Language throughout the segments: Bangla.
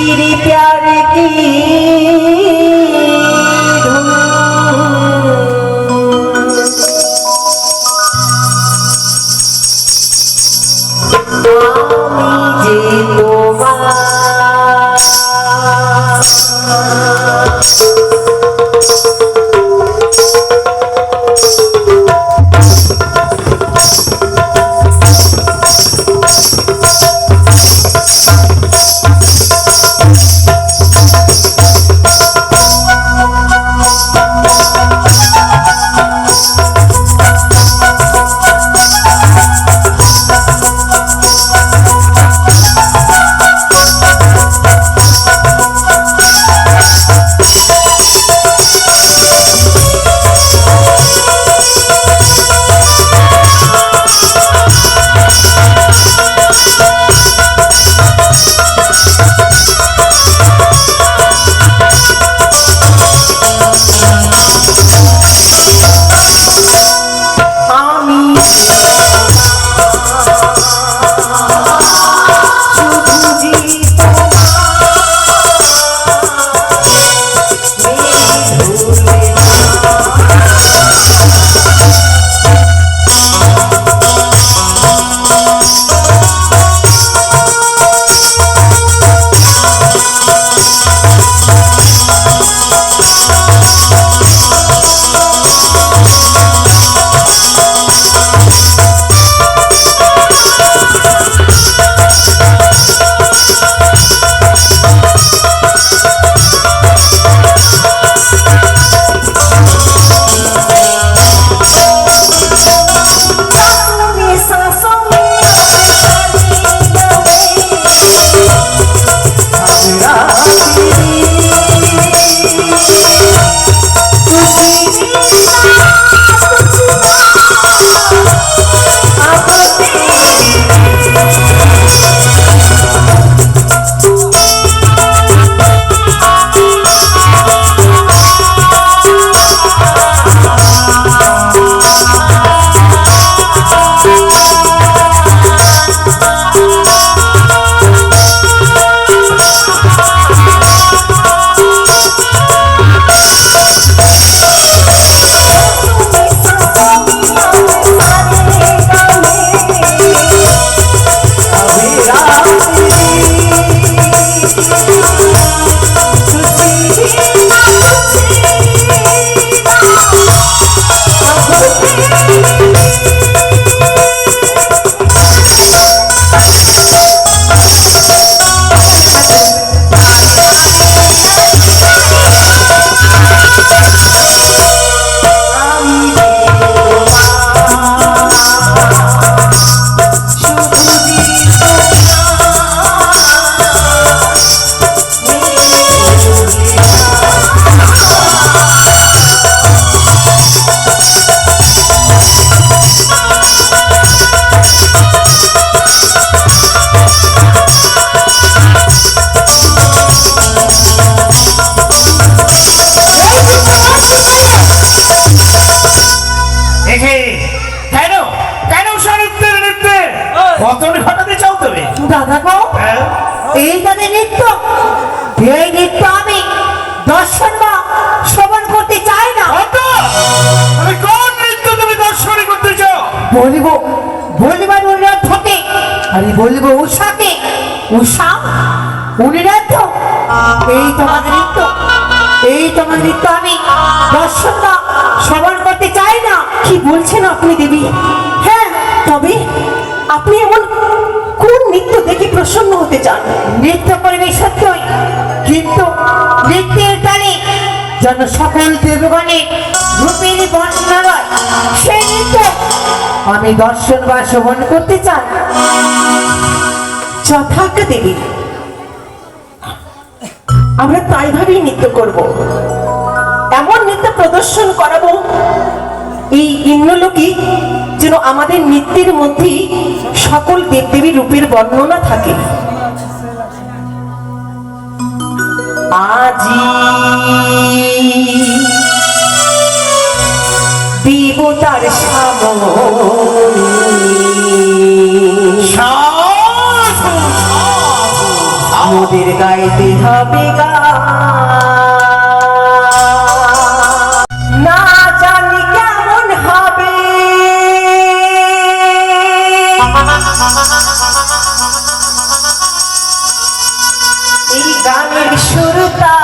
तेरी प्यार की সকল দেবগণের রূপের বর্ণনা সেই নৃত্য আমি দর্শন বা শ্রবণ করতে চাই। যথাজ্ঞা দেবী, আমরা তাই ভাবেই নৃত্য করব, এমন নৃত্য প্রদর্শন করাবো এই ইন্দ্রলোকে যেন আমাদের নৃত্যের মধ্যে সকল দেবদেবীর রূপের বর্ণনা থাকে। আজি দেবতার সামনে মোদের গাইতে হবে গান, না জানি কেমন হবে এই গানের সুরতা।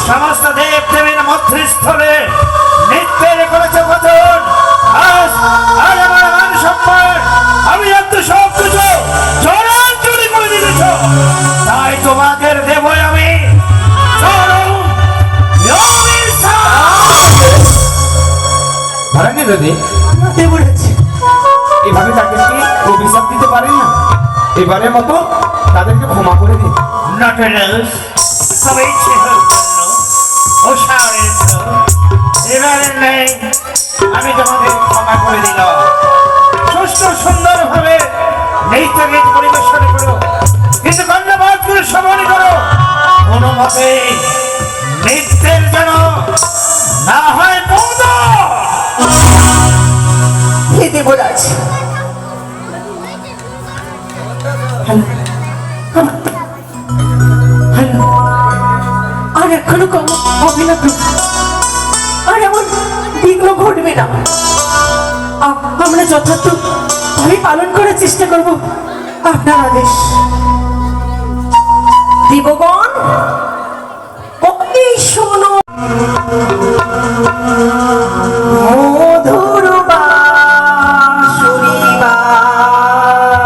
সমস্ত দেব দেবীর মধ্যস্থলে নৃত্যের করেছে পতন। আজ আজ আমার মান সম্মান আমি এত সব কিছু জড়াঞ্জলি করে দিতেছ, তাই তোমাদের দেবই আমি চরম ধরেনি যদি এভাবে তাদেরকে অভিশাপ দিতে পারেন না। এবারের মতো তাদেরকে ক্ষমা করে দিন। সবাই এবারে নেই, আমি তোমাদের ক্ষমা করে দিলাম। সুস্থ সুন্দর ভাবে নৃত্য গীত পরিবেশন করো, কিন্তু কন্যাবাদ করে শ্রবণ করো। কোনো মতে নৃত্যের যেন না হয় বন্ধ। হে দেবরাজ, আর এখনো কম হবে না, আর এমন বিঘ্ন ঘটবে না। আমরা যথার্থ ভাবে পালন করার চেষ্টা করব আপনার আদেশ। দেবগণ অতি শোনো, মধুর বাঁশুরি বাজে,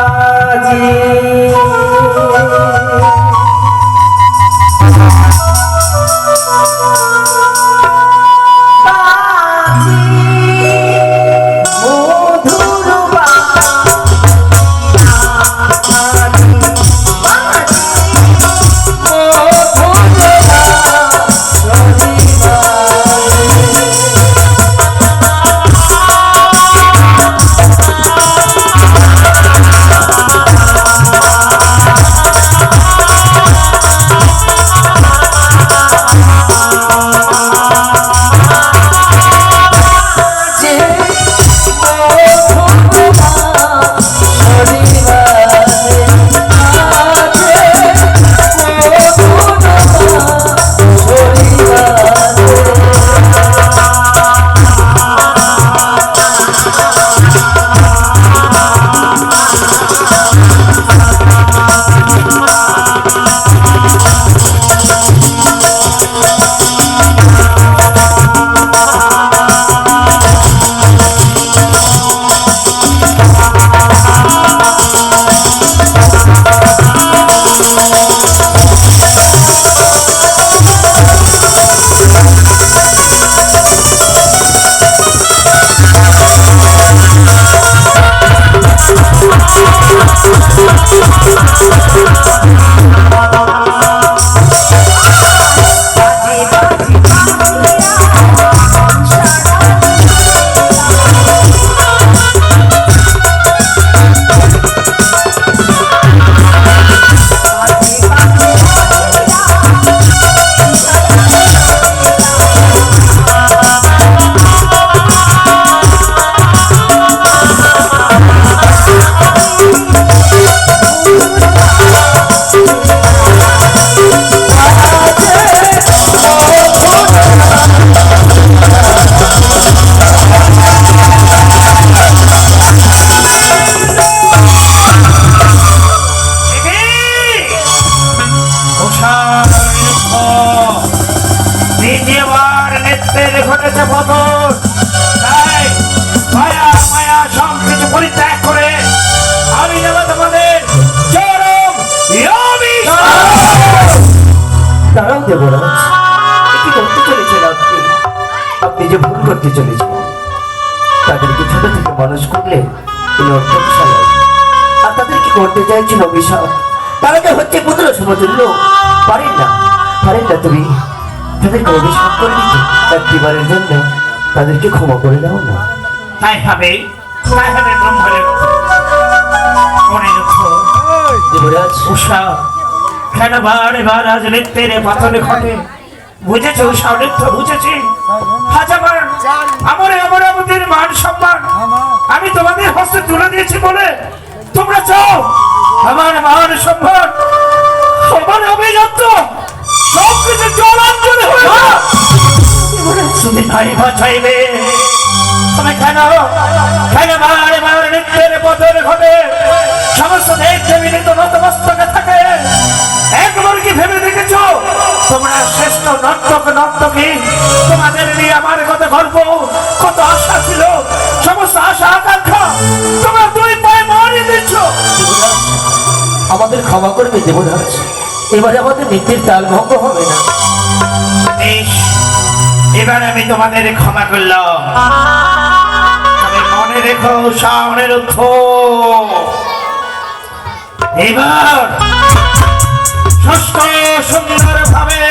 করতে চলেছে। তাদেরকে ছোট থেকে মানুষ করলে এই অর্থশালায়, আর তাদেরকে করতে চাইছিল অভিশাপ। তারা যে হচ্ছে পুত্র সমতুল্য, পারেন না তুমি তাদেরকে অভিশাপ করে দিতে। একটিবারের জন্য তাদেরকে ক্ষমা করে দাও না। তাই হবে ব্রহ্মদেব। মনে রেখো যুবরাজ, উষা, কেন বারবার আজ নৃত্যের পাথরে ঘটে? বুঝেছো উষা, নৃত্য বুঝেছি। আজ আমার আমাদের মান সম্মান আমি তোমাদের হস্তে তুলে দিয়েছি বলে তোমরা চাও আমার মান সম্মান, আমার অভিযুক্ত সবকিছু জলাঞ্জলি হয়ে যাক? তুমি নাই বাঁচাইবে। তুমি কেন বারবার নৃত্যের পথরে ঘটে সমস্ত দেব দেবী তো নতমস্তকে থাকে? একবার কি ভেবে দেখেছো তোমরা শ্রেষ্ঠ নর্তকী? তোমাদের নিয়ে আমার কত গর্ব, কত আশা ছিল, সমস্ত আশা আকাঙ্ক্ষা তোমরা দুই পায়ে মারিয়ে দিচ্ছ। আমাদের ক্ষমা করবে দেবরাজ, এবারে আমাদের নৃত্যের তাল ভঙ্গ হবে না। বেশ, এবার আমি তোমাদের ক্ষমা করলাম। তবে মনে রেখো সামনের এবার সুস্থ সুন্দর ভাবে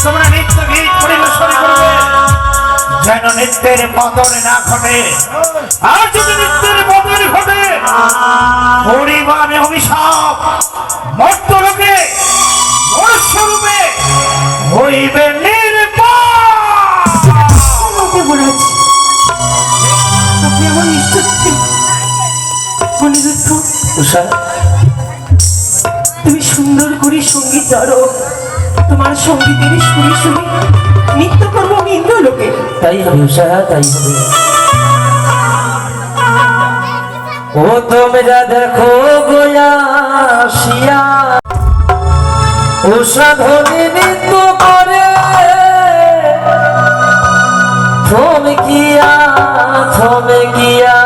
তোমরা নৃত্য গীত পরিবেশন করবে, যেন নৃত্যের পতন না ঘটে। আর যদি নৃত্যের পতন ঘটে করিব আমি অভিশাপ, মর্ত লোকে মনুষ্যরূপে হইবে নির্বাণ। দেবরাজ, আপনি আমার নিষ্ঠুরকে মনে রেখো। উষা, তুমি সুন্দর করে সঙ্গীত ধরো, তোমার সঙ্গীতের সুরে সুরে নৃত্য করবো আমি ইন্দ্রলোকে। তাই হবে উষা, তাই হবে। ও তোমরা দেখো গোয়াশিয়া, উষা ধ্বনি নৃত্য করে থমে গিয়া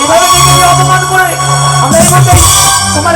এইভাবে তুমি অপমান করে আমরা এর মধ্যে তোমার